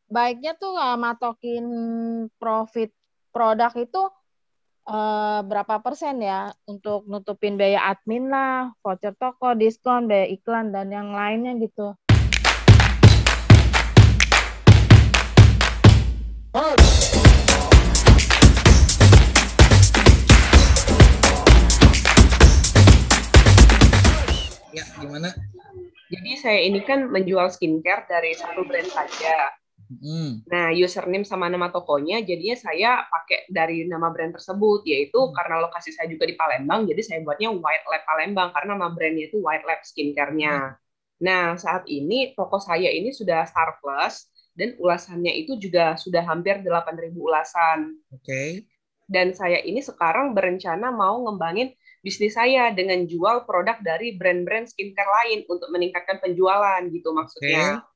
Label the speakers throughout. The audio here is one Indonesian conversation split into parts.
Speaker 1: baiknya tuh matokin profit produk itu berapa persen ya untuk nutupin biaya admin lah, voucher toko, diskon, biaya iklan, dan yang lainnya gitu.
Speaker 2: Ya, gimana?
Speaker 3: Jadi saya ini kan menjual skincare dari satu brand saja. Nah, username sama nama tokonya jadinya saya pakai dari nama brand tersebut, yaitu karena lokasi saya juga di Palembang, jadi saya buatnya White Lab Palembang karena nama brandnya itu White Lab Skincare-nya. Nah, saat ini toko saya ini sudah surplus dan ulasannya itu juga sudah hampir 8.000 ulasan.
Speaker 2: Oke.
Speaker 3: Dan saya ini sekarang berencana mau ngembangin bisnis saya dengan jual produk dari brand-brand skincare lain untuk meningkatkan penjualan gitu maksudnya.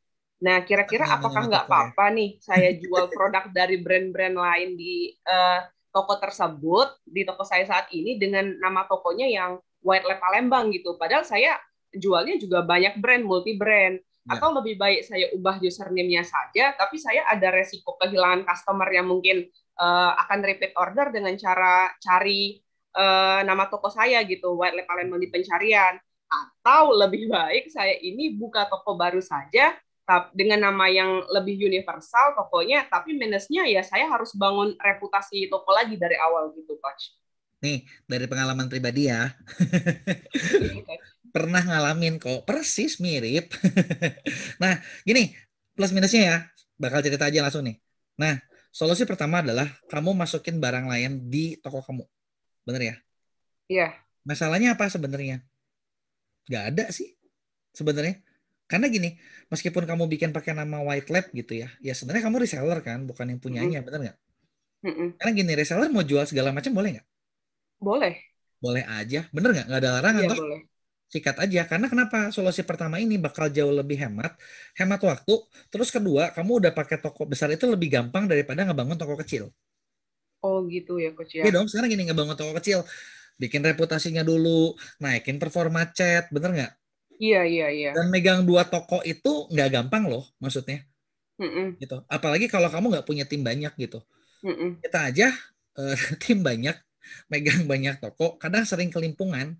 Speaker 3: Nah, kira-kira apakah nggak apa-apa nih saya jual produk dari brand-brand lain di toko tersebut, di toko saya saat ini dengan nama tokonya yang White Lab Palembang gitu. Padahal saya jualnya juga banyak brand, multi-brand. Atau lebih baik saya ubah username-nya saja, tapi saya ada resiko kehilangan customer yang mungkin akan repeat order dengan cara cari nama toko saya gitu, White Lab Palembang di pencarian. Atau lebih baik saya ini buka toko baru saja, dengan nama yang lebih universal tokonya, tapi minusnya ya saya harus bangun reputasi toko lagi dari awal gitu, Coach.
Speaker 2: Nih, dari pengalaman pribadi ya. Pernah ngalamin kok, persis mirip. Nah, gini, plus minusnya ya, bakal cerita aja langsung nih. Nah, solusi pertama adalah kamu masukin barang lain di toko kamu. Bener ya?
Speaker 3: Iya.
Speaker 2: Masalahnya apa sebenarnya? Gak ada sih sebenarnya. Karena gini, meskipun kamu bikin pakai nama White Lab gitu ya, ya sebenarnya kamu reseller kan, bukan yang punyanya, bener nggak? Karena gini, reseller mau jual segala macam boleh nggak?
Speaker 3: Boleh.
Speaker 2: Boleh aja, bener nggak? Nggak ada larangan
Speaker 3: Iya,
Speaker 2: toh?
Speaker 3: boleh.
Speaker 2: Sikat aja. Karena kenapa? Solusi pertama ini bakal jauh lebih hemat waktu. Terus kedua, kamu udah pakai toko besar itu lebih gampang daripada ngebangun toko kecil.
Speaker 3: Oh gitu ya, Coach ya.
Speaker 2: Iya dong, sekarang gini ngebangun toko kecil, bikin reputasinya dulu, naikin performa chat, bener nggak?
Speaker 3: Iya.
Speaker 2: Dan megang dua toko itu nggak gampang loh, maksudnya. Gitu. Apalagi kalau kamu nggak punya tim banyak gitu. Kita aja tim banyak, megang banyak toko, kadang sering kelimpungan.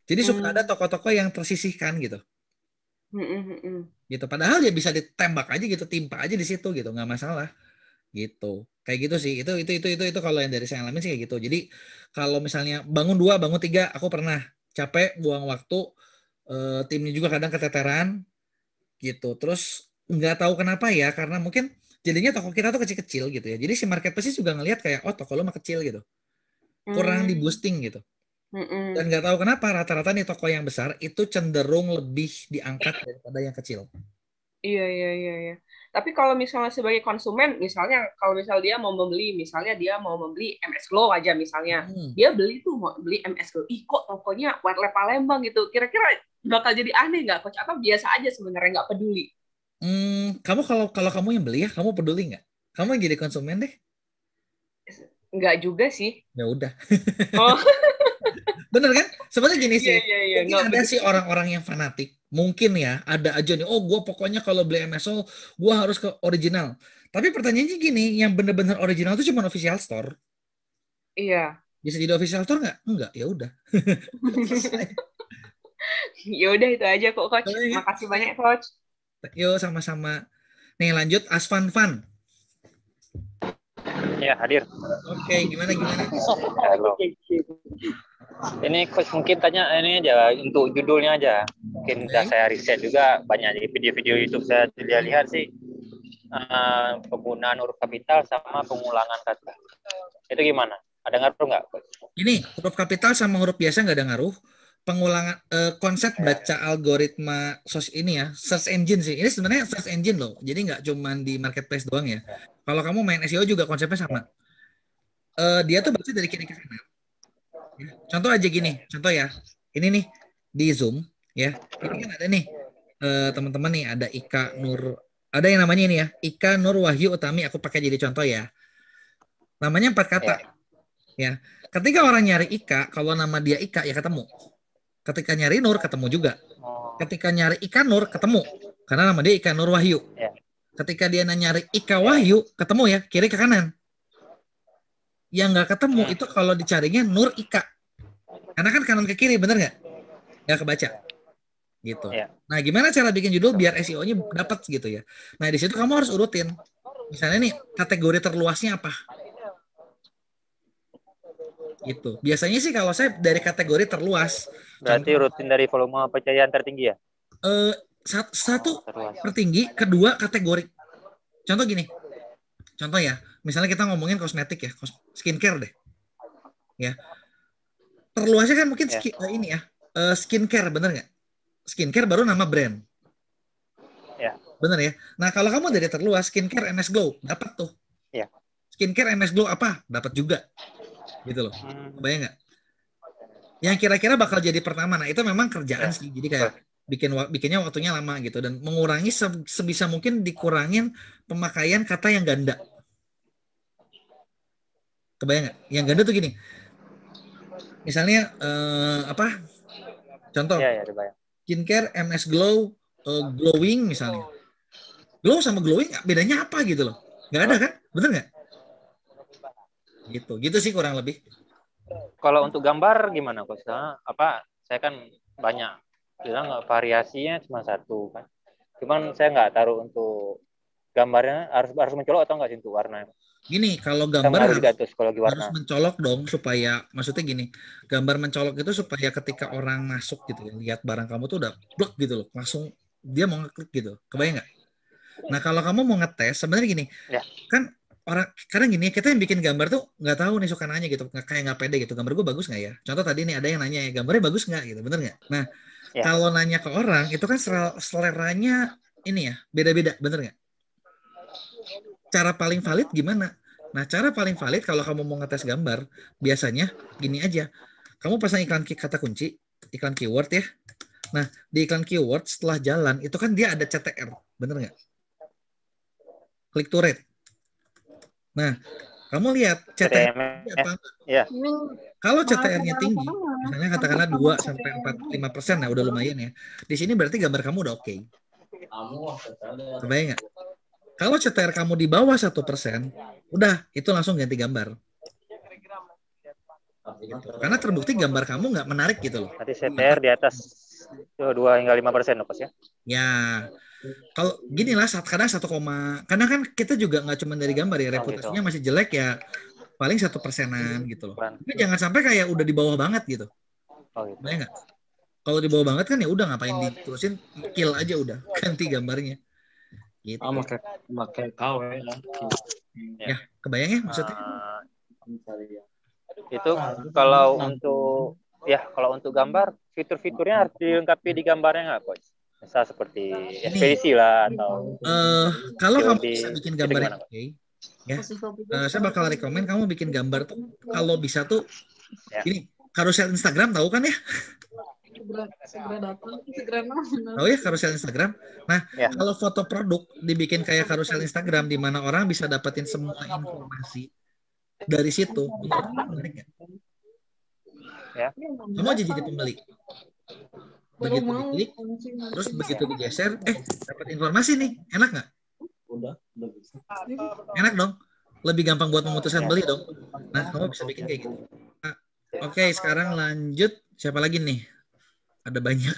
Speaker 2: Jadi suka ada toko-toko yang tersisihkan gitu. Gitu. Padahal ya bisa ditembak aja gitu, timpa aja di situ gitu, nggak masalah. Gitu. Kayak gitu sih. Itu kalau yang dari saya alamin sih kayak gitu. Jadi kalau misalnya bangun 2, bangun 3, aku pernah capek, buang waktu, timnya juga kadang keteteran gitu. Terus nggak tahu kenapa ya, karena mungkin jadinya toko kita tuh kecil-kecil gitu ya. Jadi si marketplace juga ngelihat kayak, oh toko lo mah kecil gitu. Kurang di boosting gitu. Dan nggak tahu kenapa rata-rata nih toko yang besar itu cenderung lebih diangkat daripada yang kecil.
Speaker 3: Iya. Tapi kalau misalnya sebagai konsumen, misalnya kalau misal dia mau membeli, misalnya dia mau membeli MS Glow aja misalnya, dia beli tuh mau beli MS Glow, ih kok tokonya White Lab Palembang gitu, kira-kira bakal jadi aneh nggak, Coach? Atau biasa aja sebenarnya nggak peduli?
Speaker 2: Kamu kalau kamu yang beli ya, kamu peduli nggak? Kamu yang jadi konsumen deh.
Speaker 3: Nggak juga sih.
Speaker 2: Ya udah.
Speaker 3: Oh.
Speaker 2: Bener kan? Sebenarnya gini sih.
Speaker 3: Iya.
Speaker 2: Mungkin ada sih orang-orang yang fanatik. Mungkin ya, ada aja nih, oh gue pokoknya kalau beli MSO, gue harus ke original. Tapi pertanyaannya gini, yang bener-bener original itu cuma official store.
Speaker 3: Iya.
Speaker 2: Bisa jadi official store nggak? Enggak, ya udah.
Speaker 3: Ya udah itu aja kok, Coach. Makasih banyak, Coach.
Speaker 2: Yuk sama-sama. Nih lanjut Asfan Fan.
Speaker 4: Ya, hadir.
Speaker 2: Oke, gimana?
Speaker 4: Halo. Ini Coach mungkin tanya ini aja untuk judulnya aja. Mungkin udah saya riset juga banyak di video-video YouTube saya lihat sih penggunaan huruf kapital sama pengulangan kata. Itu gimana? Ada ngaruh nggak, Coach?
Speaker 2: Ini huruf kapital sama huruf biasa nggak ada ngaruh. Pengulangan konsep baca algoritma search engine sih. Ini sebenarnya search engine loh. Jadi nggak cuma di marketplace doang ya. Kalau kamu main SEO juga konsepnya sama. Dia tuh baca dari kiri ke kanan. Contoh aja gini, contoh ya. Ini nih di Zoom ya. Ini kan ada nih teman-teman nih, ada Ika Nur, ada yang namanya ini ya, Ika Nur Wahyu Utami. Aku pakai jadi contoh ya. Namanya 4 kata. Ya. Ketika orang nyari Ika, kalau nama dia Ika ya ketemu. Ketika nyari Nur ketemu juga. Ketika nyari Ika Nur ketemu. Karena nama dia Ika Nur Wahyu. Ketika dia nyari Ika Wahyu, ketemu ya, kiri ke kanan. Yang nggak ketemu itu kalau dicarinya Nur Ika. Karena kan kanan ke kiri, bener nggak? Nggak kebaca. Gitu.
Speaker 4: Iya.
Speaker 2: Nah, gimana cara bikin judul biar SEO-nya dapat gitu ya? Nah, di situ kamu harus urutin. Misalnya nih, kategori terluasnya apa? Gitu. Biasanya sih kalau saya dari kategori terluas.
Speaker 4: Berarti rutin dari volume pencarian tertinggi ya?
Speaker 2: Satu
Speaker 4: Terluas.
Speaker 2: tertinggi, kedua kategori. Contoh gini. Contoh ya, misalnya kita ngomongin kosmetik ya, skincare deh. Ya. Terluasnya kan mungkin ini ya, skincare, bener nggak? Skincare baru nama brand.
Speaker 4: Ya.
Speaker 2: Bener ya? Nah, kalau kamu dari terluas, skincare MS Glow, dapat tuh.
Speaker 4: Ya.
Speaker 2: Skincare MS Glow apa? Dapat juga. Gitu loh. Kebayang nggak? Yang kira-kira bakal jadi pertama. Nah, itu memang kerjaan sih. Jadi kayak bikinnya waktunya lama gitu. Dan mengurangi sebisa mungkin dikurangin pemakaian kata yang ganda. Kebayang nggak? Yang ganda tuh gini. Misalnya, contoh.
Speaker 4: Ya, dibayang.
Speaker 2: Skincare MS Glow, glowing misalnya. Glow sama glowing bedanya apa gitu loh? Nggak ada kan? Bener nggak? Gitu sih kurang lebih.
Speaker 4: Kalau untuk gambar gimana Coach? Saya kan banyak bilang variasinya cuma satu kan. Cuman saya nggak taruh untuk gambarnya harus mencolok atau nggak sih untuk warna.
Speaker 2: Gini, kalau gambar harus mencolok dong supaya, maksudnya gini, gambar mencolok itu supaya ketika orang masuk gitu ya, lihat barang kamu tuh udah blek gitu loh, langsung dia mau ngeklik gitu. Kebayang nggak? Nah, kalau kamu mau ngetes sebenarnya gini, kan orang kadang gini, kita yang bikin gambar tuh nggak tahu nih suka nanya gitu, kayak nggak pede gitu, gambar gue bagus nggak ya? Contoh tadi nih ada yang nanya ya, gambarnya bagus nggak gitu, bener nggak? Nah, kalau nanya ke orang itu kan seleranya ini ya beda-beda, bener nggak? Cara paling valid gimana? Nah, cara paling valid kalau kamu mau ngetes gambar, biasanya gini aja, kamu pasang iklan kata kunci, iklan keyword ya. Nah, di iklan keyword setelah jalan itu kan dia ada CTR, bener nggak? Click to rate. Nah, kamu lihat CTR apa?
Speaker 4: Ya.
Speaker 2: Kalau CTR-nya tinggi, misalnya katakanlah 2-5%, nah udah lumayan ya. Di sini berarti gambar kamu udah oke. Kebayang nggak? Kalau CTR kamu di bawah 1%, udah itu langsung ganti gambar. Gitu. Karena terbukti gambar kamu nggak menarik gitu loh.
Speaker 4: Tadi CTR di atas 2 hingga 5% Coach ya?
Speaker 2: Ya. Kalau gini lah, kadang 1, karena kan kita juga nggak cuma dari gambar ya, reputasinya masih jelek ya, paling 1%-an gitu loh. Tapi jangan sampai kayak udah di bawah banget gitu.
Speaker 4: Gitu.
Speaker 2: Bayang nggak? Kalau di bawah banget kan ya udah ngapain diterusin, kill aja udah, ganti gambarnya. Gitu.
Speaker 5: Pakai KW
Speaker 2: ya. Kebayang ya maksudnya?
Speaker 4: Itu kalau untuk gambar, fitur-fiturnya harus dilengkapi di gambarnya nggak Coach? Misal seperti ekspedisi lah atau
Speaker 2: kalau kamu bisa bikin gambar yang oke, ya, saya bakal rekomen kamu bikin gambar tuh kalau bisa tuh ini karusel Instagram, tahu kan ya? Tahu ya karusel Instagram? Nah, kalau foto produk dibikin kayak karusel Instagram di mana orang bisa dapetin semua informasi dari situ, menarik nggak?
Speaker 4: Ya.
Speaker 2: Kamu aja jadi pembeli. Begitu diklik, terus begitu digeser, dapat informasi nih, enak nggak? Enak dong, lebih gampang buat memutuskan beli dong. Nah, kamu bisa bikin kayak gitu. Nah, oke, sekarang lanjut, siapa lagi nih? Ada banyak.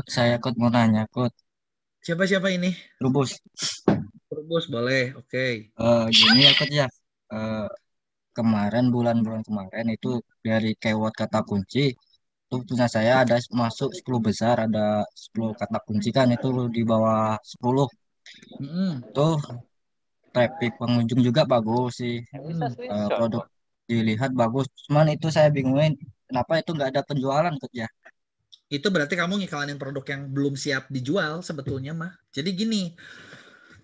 Speaker 5: Saya mau nanya,
Speaker 2: Siapa ini?
Speaker 5: Rubus,
Speaker 2: boleh, oke.
Speaker 5: Gini ya, ya. Bulan-bulan kemarin itu dari keyword kata kunci. Itu punya saya ada masuk 10 besar, ada 10 kata kunci kan, itu di bawah 10. Tuh traffic pengunjung juga bagus sih. Produk dilihat bagus. Cuman itu saya bingungin kenapa itu nggak ada penjualan kerja.
Speaker 2: Itu berarti kamu ngiklanin produk yang belum siap dijual sebetulnya mah. Jadi gini,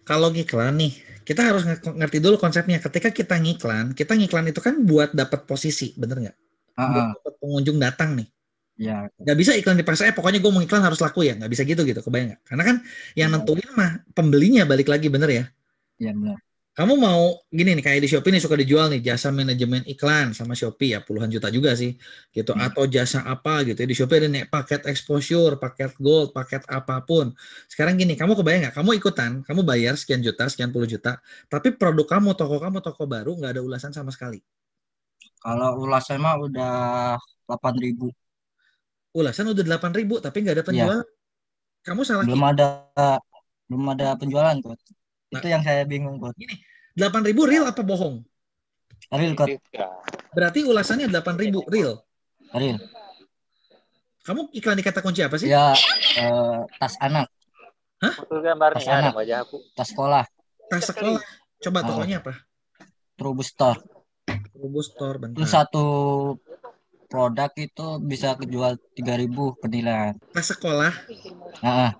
Speaker 2: kalau ngiklan nih, kita harus ngerti dulu konsepnya. Ketika kita ngiklan itu kan buat dapat posisi, bener nggak? Buat dapat pengunjung datang nih.
Speaker 5: Ya.
Speaker 2: Nggak bisa iklan dipaksa, pokoknya gue mau iklan harus laku ya. Nggak bisa gitu, kebayang nggak? Karena kan yang nentuin mah pembelinya balik lagi, bener ya?
Speaker 5: Iya benar.
Speaker 2: Kamu mau gini nih, kayak di Shopee nih suka dijual nih jasa manajemen iklan sama Shopee ya, puluhan juta juga sih gitu, atau jasa apa gitu ya. Di Shopee ada nih paket exposure, paket gold, paket apapun. Sekarang gini, kamu kebayang nggak, kamu ikutan, kamu bayar sekian juta, sekian puluh juta, tapi produk kamu toko baru nggak ada ulasan sama sekali.
Speaker 5: Kalau ulasan mah udah 8.000.
Speaker 2: Ulasan udah 8.000 tapi nggak ada
Speaker 5: Iya,
Speaker 2: penjual. Kamu salah
Speaker 5: belum
Speaker 2: klik.
Speaker 5: ada penjualan, Coach.
Speaker 2: Nah,
Speaker 5: Itu yang saya bingung, Coach.
Speaker 2: gini, 8.000 real apa bohong?
Speaker 5: Real, Coach.
Speaker 2: Berarti ulasannya 8.000 real.
Speaker 5: Real.
Speaker 2: Kamu iklan di kata kunci apa sih?
Speaker 5: Ya, tas anak,
Speaker 2: Hah?
Speaker 4: Foto gambarnya
Speaker 5: Tas
Speaker 4: ada
Speaker 5: anak.
Speaker 4: wajah aku.
Speaker 5: tas sekolah,
Speaker 2: Tas sekolah. Coba tokonya apa?
Speaker 5: Trubus Store.
Speaker 2: Trubus Store,
Speaker 5: Itu
Speaker 2: bentar.
Speaker 5: satu produk itu bisa kejual 3.000 penilaian.
Speaker 2: Tas sekolah.
Speaker 5: Nah,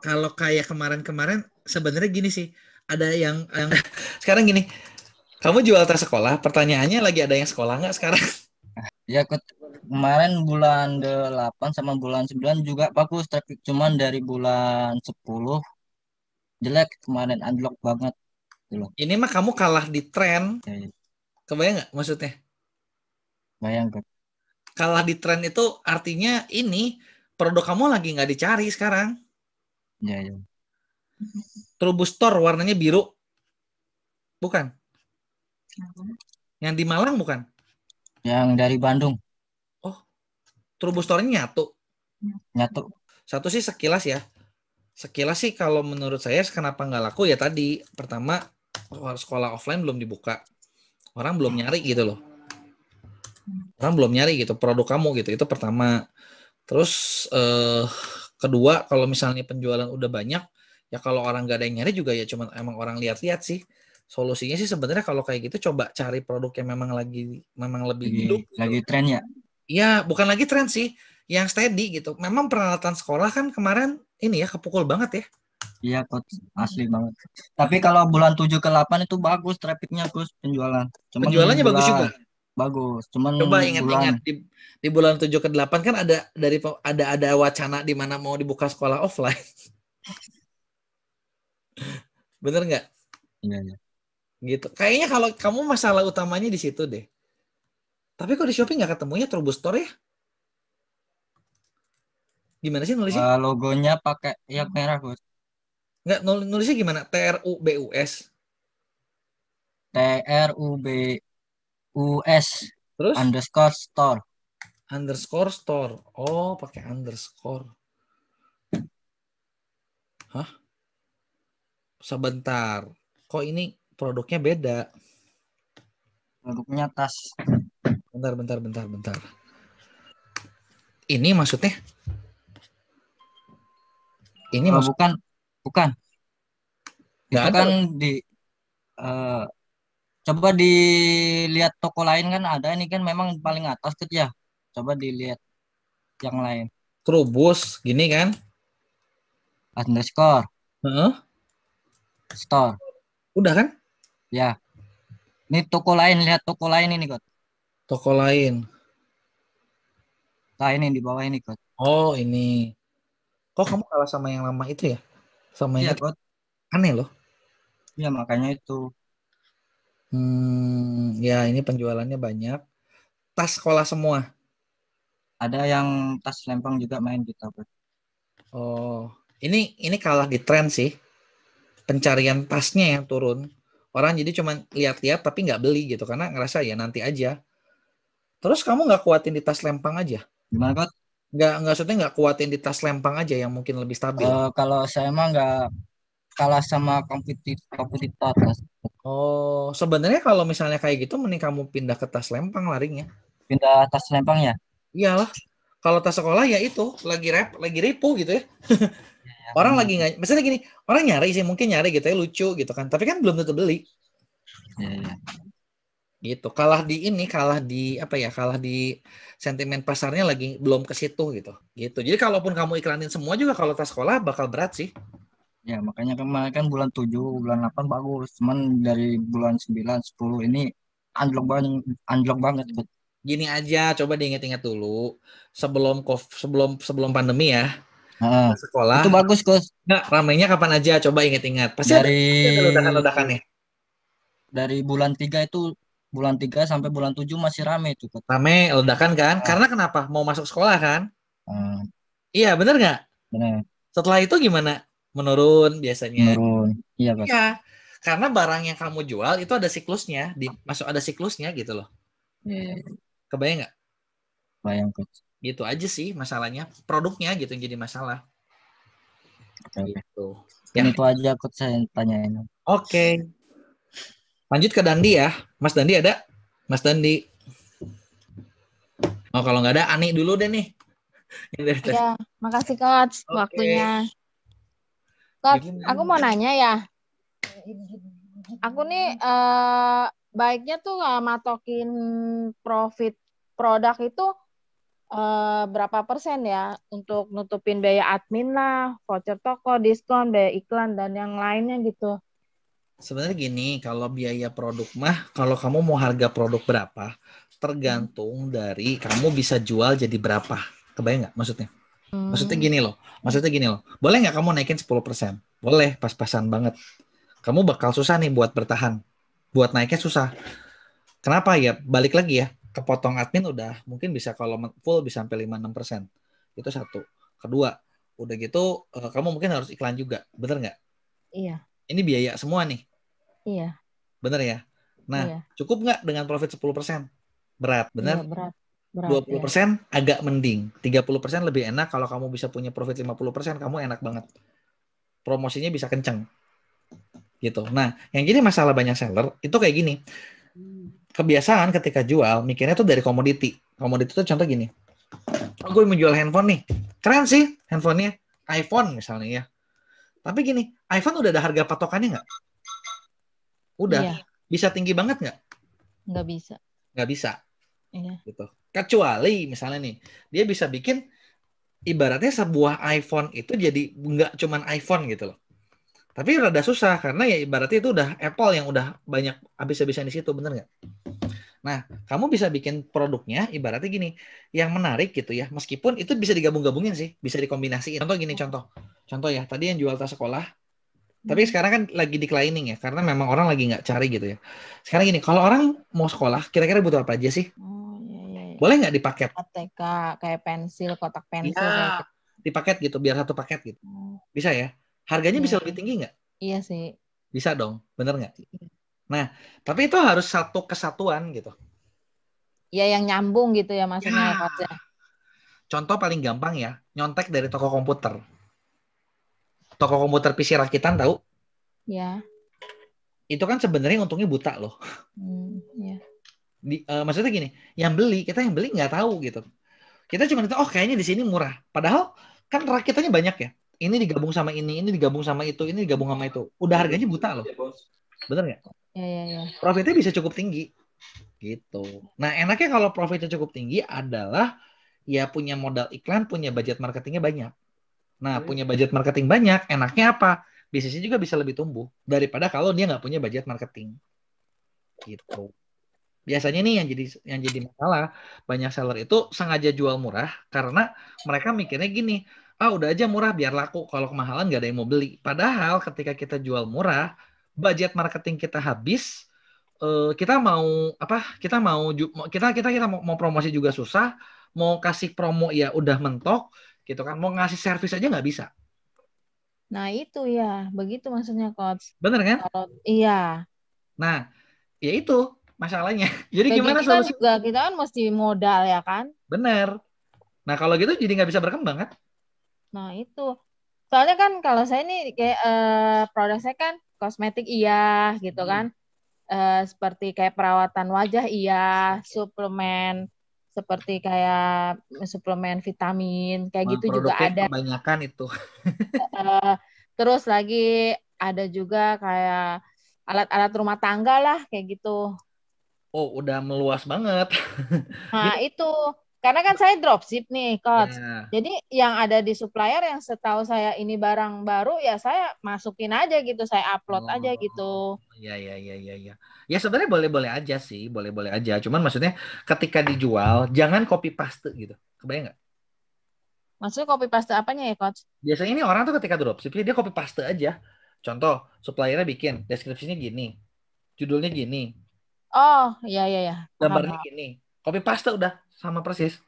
Speaker 2: Kalau kayak kemarin-kemarin sebenarnya gini sih, ada yang sekarang gini, kamu jual tas sekolah, pertanyaannya lagi ada yang sekolah nggak sekarang?
Speaker 5: ya kemarin bulan 8 sama bulan 9 juga bagus, tapi cuman dari bulan 10 jelek, kemarin anjlok banget gitu loh.
Speaker 2: Ini mah kamu kalah di tren,
Speaker 5: Ya,
Speaker 2: kebayang nggak maksudnya?
Speaker 5: bayangkan.
Speaker 2: Kalah di tren itu artinya ini produk kamu lagi nggak dicari sekarang.
Speaker 5: Ya, ya.
Speaker 2: Trubus Store warnanya biru, bukan? Yang di Malang bukan?
Speaker 5: Yang dari Bandung
Speaker 2: Oh, Trubus Store-nya
Speaker 5: nyatu.
Speaker 2: Satu sih sekilas ya. Sekilas sih kalau menurut saya kenapa nggak laku ya tadi. Pertama, sekolah offline belum dibuka. Orang belum nyari gitu loh. Orang belum nyari gitu produk kamu gitu. Itu pertama. Terus kedua, kalau misalnya penjualan udah banyak, ya kalau orang nggak ada yang nyari juga ya cuma emang orang lihat-lihat sih. Solusinya sih sebenarnya kalau kayak gitu coba cari produk yang memang lebih hidup.
Speaker 5: Lagi tren ya.
Speaker 2: Iya, bukan lagi tren sih, yang steady gitu. Memang peralatan sekolah kan kemarin ini ya kepukul banget ya.
Speaker 5: Iya, Coach, asli banget. Tapi kalau bulan 7 ke 8 itu bagus trafiknya, Gus, penjualan. Cuman
Speaker 2: Penjualannya bagus juga.
Speaker 5: Bagus. Cuman
Speaker 2: Coba ingat-ingat di bulan 7 ke 8 kan ada wacana di mana mau dibuka sekolah offline. Bener nggak?
Speaker 5: Iya, iya.
Speaker 2: Gitu. Kayaknya kalau kamu masalah utamanya di situ deh. Tapi kok di Shopee nggak ketemunya Trubus Store ya? Gimana sih nulisnya?
Speaker 5: Logonya pakai yang merah, Gus.
Speaker 2: Nggak, nulisnya gimana? TRUBUS.
Speaker 5: TRUBUS
Speaker 2: Terus?
Speaker 5: _store.
Speaker 2: Underscore store. Oh, pakai underscore. Hah? Sebentar. Kok ini produknya beda?
Speaker 5: Produknya tas.
Speaker 2: Bentar. Ini maksudnya? Ini
Speaker 5: bukan.
Speaker 2: Nggak
Speaker 5: Itu
Speaker 2: ada.
Speaker 5: kan coba dilihat toko lain kan ada, ini kan memang paling atas tuh ya. Coba dilihat yang lain.
Speaker 2: Trubus gini kan?
Speaker 5: Underscore. Store.
Speaker 2: Udah kan?
Speaker 5: Ya. Ini toko lain, lihat toko lain ini, Kok.
Speaker 2: Toko lain.
Speaker 5: Nah, ini di bawah ini, Kok.
Speaker 2: Oh, ini. Kok kamu kalah sama yang lama itu ya? Sama yang
Speaker 5: Iya, Kok.
Speaker 2: Aneh loh.
Speaker 5: Ya, makanya itu.
Speaker 2: Ya ini penjualannya banyak. Tas sekolah semua.
Speaker 5: Ada yang tas lempang juga main kita, Kok.
Speaker 2: Oh, ini kalah di tren sih. Pencarian tasnya yang turun. Orang jadi cuma lihat-lihat tapi nggak beli gitu karena ngerasa ya nanti aja. Terus kamu nggak kuatin di tas lempang aja?
Speaker 5: Gimana, Kok?
Speaker 2: Nggak kuatin di tas lempang aja yang mungkin lebih stabil.
Speaker 5: Kalau saya mah nggak kalah sama kompetitor.
Speaker 2: Oh, sebenarnya kalau misalnya kayak gitu mending kamu pindah ke tas lempang larinya.
Speaker 5: Pindah tas lempang ya?
Speaker 2: Iyalah. Kalau tas sekolah ya itu lagi repo gitu ya. Orang lagi nggak, misalnya gini, orang nyari sih mungkin nyari gitu ya lucu gitu kan, tapi kan belum tentu beli.
Speaker 5: Ya.
Speaker 2: Gitu. Kalah di sentimen pasarnya lagi belum ke situ gitu. Jadi kalaupun kamu iklanin semua juga kalau tas sekolah bakal berat sih.
Speaker 5: Ya, makanya kemarin kan bulan 7, bulan 8 bagus. Cuman dari bulan 9, 10 ini anjlok banget.
Speaker 2: Gini aja, coba diingat-ingat dulu sebelum pandemi ya.
Speaker 5: Heeh.
Speaker 2: sekolah.
Speaker 5: Itu bagus, Coach.
Speaker 2: Nggak, ramainya kapan aja? Coba ingat-ingat. Pasti ada ledakan-ledakannya.
Speaker 5: Dari bulan 3 itu, bulan 3 sampai bulan 7 masih rame itu, Coach.
Speaker 2: Rame, ledakan kan? Karena kenapa? Mau masuk sekolah kan?
Speaker 5: Hmm,
Speaker 2: Iya, bener nggak?
Speaker 5: benar.
Speaker 2: Setelah itu gimana? Menurun biasanya.
Speaker 5: Menurun. Iya, Coach.
Speaker 2: Iya, karena barang yang kamu jual itu ada siklusnya, masuk ada siklusnya gitu loh. Kebayang nggak?
Speaker 5: Bayang, Coach.
Speaker 2: Gitu aja sih masalahnya. Produknya gitu yang jadi masalah.
Speaker 5: Oke.
Speaker 2: Gitu.
Speaker 5: Dan
Speaker 2: Ya,
Speaker 5: itu aja, Coach, saya tanyain.
Speaker 2: oke. Lanjut ke Dandi ya. Mas Dandi ada? Mas Dandi. Oh, kalau nggak ada, Ani dulu deh nih. Yang dari tadi.
Speaker 1: Ya, makasih Coach
Speaker 2: Oke.
Speaker 1: waktunya. Coach,
Speaker 2: Gimana?
Speaker 1: aku mau nanya ya. Aku nih baiknya tuh matokin profit produk itu berapa persen ya untuk nutupin biaya admin lah, voucher toko, diskon, biaya iklan dan yang lainnya gitu.
Speaker 2: Sebenarnya gini, kalau biaya produk mah, kalau kamu mau harga produk berapa, tergantung dari kamu bisa jual jadi berapa. Kebayang nggak maksudnya? Maksudnya gini loh. Boleh nggak kamu naikin 10%? Boleh, pas-pasan banget. Kamu bakal susah nih buat bertahan. Buat naiknya susah. Kenapa ya? Balik lagi ya. Kepotong admin udah mungkin bisa kalau full bisa sampai 5-6%. Itu satu. Kedua, udah gitu kamu mungkin harus iklan juga. Bener nggak?
Speaker 1: Iya.
Speaker 2: Ini biaya semua nih.
Speaker 1: Iya.
Speaker 2: Bener ya? Nah,
Speaker 1: Iya.
Speaker 2: cukup nggak dengan profit 10%? Berat, bener?
Speaker 1: Iya, berat
Speaker 2: 20% ya. Agak mending. 30% lebih enak kalau kamu bisa punya profit 50%, kamu enak banget. Promosinya bisa kenceng. Gitu. Nah, yang jadi masalah banyak seller, itu kayak gini. Kebiasaan ketika jual, mikirnya tuh dari komoditi. Komoditi itu contoh gini. Oh, gue mau jual handphone nih. Keren sih handphonenya. iPhone misalnya ya. Tapi gini, iPhone udah ada harga patokannya nggak? Udah.
Speaker 1: Iya.
Speaker 2: Bisa tinggi banget nggak?
Speaker 1: Nggak bisa.
Speaker 2: Nggak bisa.
Speaker 1: Iya.
Speaker 2: Gitu. Kecuali misalnya nih, dia bisa bikin ibaratnya sebuah iPhone itu jadi nggak cuman iPhone gitu loh. Tapi rada susah karena ya ibaratnya itu udah Apple yang udah banyak habis-habisan di situ, bener nggak? Nah, kamu bisa bikin produknya ibaratnya gini, yang menarik gitu ya, meskipun itu bisa digabung-gabungin sih, bisa dikombinasiin. Contoh gini, contoh ya, tadi yang jual tas sekolah, tapi sekarang kan lagi declining ya, karena memang orang lagi nggak cari gitu ya. Sekarang gini, kalau orang mau sekolah, kira-kira butuh apa aja sih?
Speaker 1: Oh, iya.
Speaker 2: Boleh nggak dipaket?
Speaker 1: ATK, kayak pensil, kotak pensil.
Speaker 2: Ya,
Speaker 1: kayak
Speaker 2: dipaket gitu, biar satu paket gitu. Bisa ya? Harganya bisa lebih tinggi nggak?
Speaker 1: Iya sih.
Speaker 2: Bisa dong, bener nggak? Nah, tapi itu harus satu kesatuan gitu.
Speaker 1: Ya yang nyambung gitu ya maksudnya ya, Coach.
Speaker 2: Contoh paling gampang ya, nyontek dari toko komputer. Toko komputer PC rakitan tahu?
Speaker 1: Ya.
Speaker 2: Itu kan sebenarnya untungnya buta loh.
Speaker 1: Ya.
Speaker 2: Maksudnya gini, kita yang beli nggak tahu gitu. Kita cuma tahu, oh kayaknya di sini murah. Padahal kan rakitannya banyak ya. Ini digabung sama ini digabung sama itu, ini digabung sama itu. Udah harganya buta loh. Bener nggak?
Speaker 1: Ya.
Speaker 2: Profitnya bisa cukup tinggi. Gitu. Nah, enaknya kalau profitnya cukup tinggi adalah ya punya modal iklan, punya budget marketingnya banyak. Nah, punya budget marketing banyak, enaknya apa? Bisnisnya juga bisa lebih tumbuh daripada kalau dia nggak punya budget marketing. Gitu. Biasanya nih yang jadi masalah, banyak seller itu sengaja jual murah karena mereka mikirnya gini, udah aja murah biar laku, kalau kemahalan nggak ada yang mau beli. Padahal ketika kita jual murah, budget marketing kita habis, kita mau mau promosi juga susah, mau kasih promo ya udah mentok gitu kan, mau ngasih servis aja nggak bisa.
Speaker 1: Nah itu ya, begitu maksudnya Coach.
Speaker 2: Bener kan?
Speaker 1: Iya.
Speaker 2: Nah, ya itu masalahnya. Jadi gimana
Speaker 1: kan
Speaker 2: solusi?
Speaker 1: juga kita kan mesti modal ya kan?
Speaker 2: Bener. Nah kalau gitu jadi nggak bisa berkembang kan?
Speaker 1: Nah itu. Soalnya kan kalau saya nih kayak produk saya kan kosmetik iya gitu kan. Seperti kayak perawatan wajah iya, suplemen seperti kayak suplemen vitamin kayak gitu juga ada.
Speaker 2: Kebanyakan itu.
Speaker 1: Terus lagi ada juga kayak alat-alat rumah tangga lah kayak gitu.
Speaker 2: Oh, udah meluas banget.
Speaker 1: Nah, itu. Karena kan saya dropship nih, Coach.
Speaker 2: Ya.
Speaker 1: Jadi yang ada di supplier yang setahu saya ini barang baru, ya saya masukin aja gitu. Saya upload aja gitu.
Speaker 2: Iya. Ya sebenarnya boleh-boleh aja sih. Boleh-boleh aja. Cuman maksudnya ketika dijual, jangan copy paste gitu. Kebayang nggak?
Speaker 1: Maksudnya copy paste apanya ya, Coach?
Speaker 2: Biasanya ini orang tuh ketika dropship dia copy paste aja. Contoh, suppliernya bikin deskripsinya gini, judulnya gini,
Speaker 1: Oh, iya iya ya. Paham,
Speaker 2: gambarnya
Speaker 1: paham.
Speaker 2: gini, copy paste udah sama persis.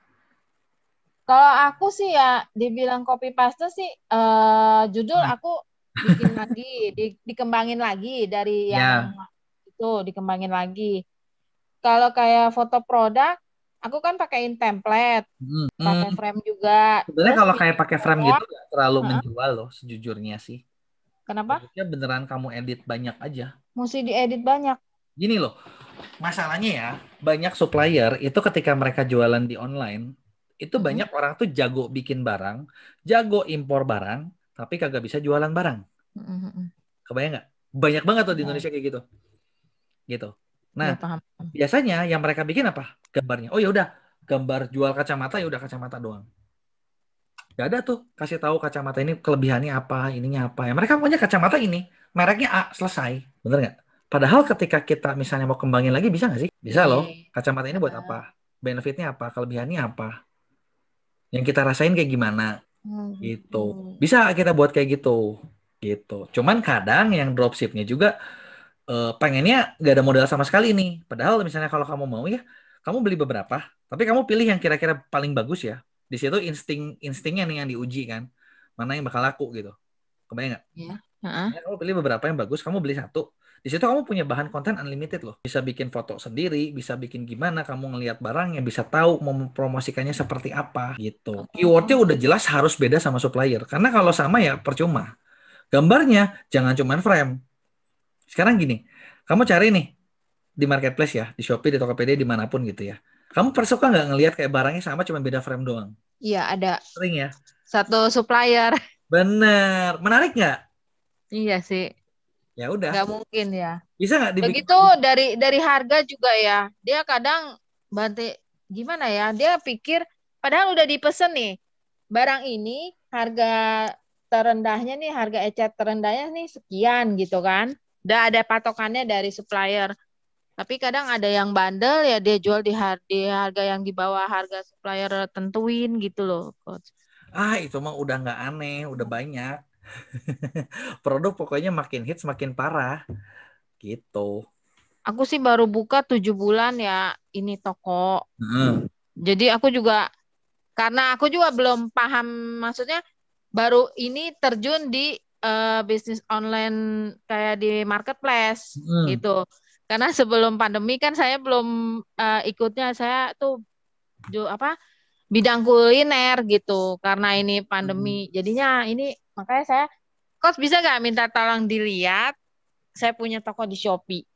Speaker 1: Kalau aku sih ya dibilang copy paste sih judul aku bikin lagi, dikembangin lagi dari yang
Speaker 2: Ya.
Speaker 1: itu dikembangin lagi. Kalau kayak foto produk, aku kan pakaiin template, pakai frame juga.
Speaker 2: Sebenarnya
Speaker 1: Terus
Speaker 2: kalau kayak
Speaker 1: bikin
Speaker 2: pakai frame
Speaker 1: form.
Speaker 2: gitu nggak terlalu
Speaker 1: Heeh.
Speaker 2: menjual loh sejujurnya sih.
Speaker 1: Kenapa?
Speaker 2: Bagusnya beneran kamu edit banyak aja.
Speaker 1: Mesti diedit banyak.
Speaker 2: Gini loh, masalahnya ya banyak supplier itu ketika mereka jualan di online itu banyak orang tuh jago bikin barang, jago impor barang, tapi kagak bisa jualan barang. Kebayang nggak? Banyak banget tuh di Indonesia kayak gitu. Gitu. Nah,
Speaker 1: Ya, paham.
Speaker 2: biasanya yang mereka bikin apa? Gambarnya. Oh ya udah, gambar jual kacamata ya udah kacamata doang. Gak ada tuh kasih tahu kacamata ini kelebihannya apa, ininya apa. Ya mereka punya kacamata ini, mereknya A, selesai. Bener nggak? Padahal ketika kita misalnya mau kembangin lagi bisa nggak sih? Bisa loh. Kacamata ini buat apa? Benefitnya apa? Kelebihannya apa? Yang kita rasain kayak gimana? Gitu. Bisa kita buat kayak gitu. Gitu. Cuman kadang yang dropshipnya juga pengennya nggak ada modal sama sekali nih. Padahal misalnya kalau kamu mau ya, kamu beli beberapa, tapi kamu pilih yang kira-kira paling bagus ya. Di situ instingnya nih yang diuji kan, mana yang bakal laku gitu. Kebayang nggak?
Speaker 1: Iya.
Speaker 2: Ya, kamu pilih beberapa yang bagus, kamu beli satu. Di situ kamu punya bahan konten unlimited loh. Bisa bikin foto sendiri, bisa bikin gimana kamu ngelihat barangnya, bisa tahu mau mempromosikannya seperti apa gitu. Keywordnya udah jelas harus beda sama supplier. Karena kalau sama ya percuma. Gambarnya jangan cuma frame. Sekarang gini, kamu cari nih di marketplace ya, di Shopee, di Tokopedia, dimanapun gitu ya. Kamu suka nggak ngelihat kayak barangnya sama cuma beda frame doang?
Speaker 1: Iya, ada.
Speaker 2: Sering ya?
Speaker 1: Satu supplier.
Speaker 2: Bener. Menarik nggak?
Speaker 1: Iya sih.
Speaker 2: Ya udah.
Speaker 1: Nggak mungkin ya.
Speaker 2: Bisa nggak dibikin?
Speaker 1: Begitu dari harga juga ya. Dia kadang gimana ya? Dia pikir padahal udah dipesen nih. Barang ini harga terendahnya nih, harga ecet terendahnya nih sekian gitu kan. Udah ada patokannya dari supplier. Tapi kadang ada yang bandel ya dia jual di harga yang di bawah harga supplier tentuin gitu loh, Coach.
Speaker 2: Itu mah udah nggak aneh, udah banyak. Produk pokoknya makin hits makin parah. Gitu.
Speaker 1: Aku sih baru buka 7 bulan ya ini toko. Jadi aku juga karena aku juga belum paham, maksudnya baru ini terjun di bisnis online kayak di marketplace gitu. Karena sebelum pandemi kan saya belum ikutnya, saya tuh bidang kuliner gitu. Karena ini pandemi, jadinya ini makanya saya, Coach bisa nggak minta tolong dilihat? Saya punya toko di Shopee.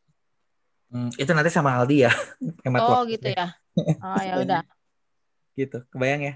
Speaker 2: Itu nanti sama Aldi ya. Hemat
Speaker 1: Oh
Speaker 2: waktu
Speaker 1: gitu
Speaker 2: deh.
Speaker 1: ya. Oh ya udah.
Speaker 2: Gitu, kebayang ya.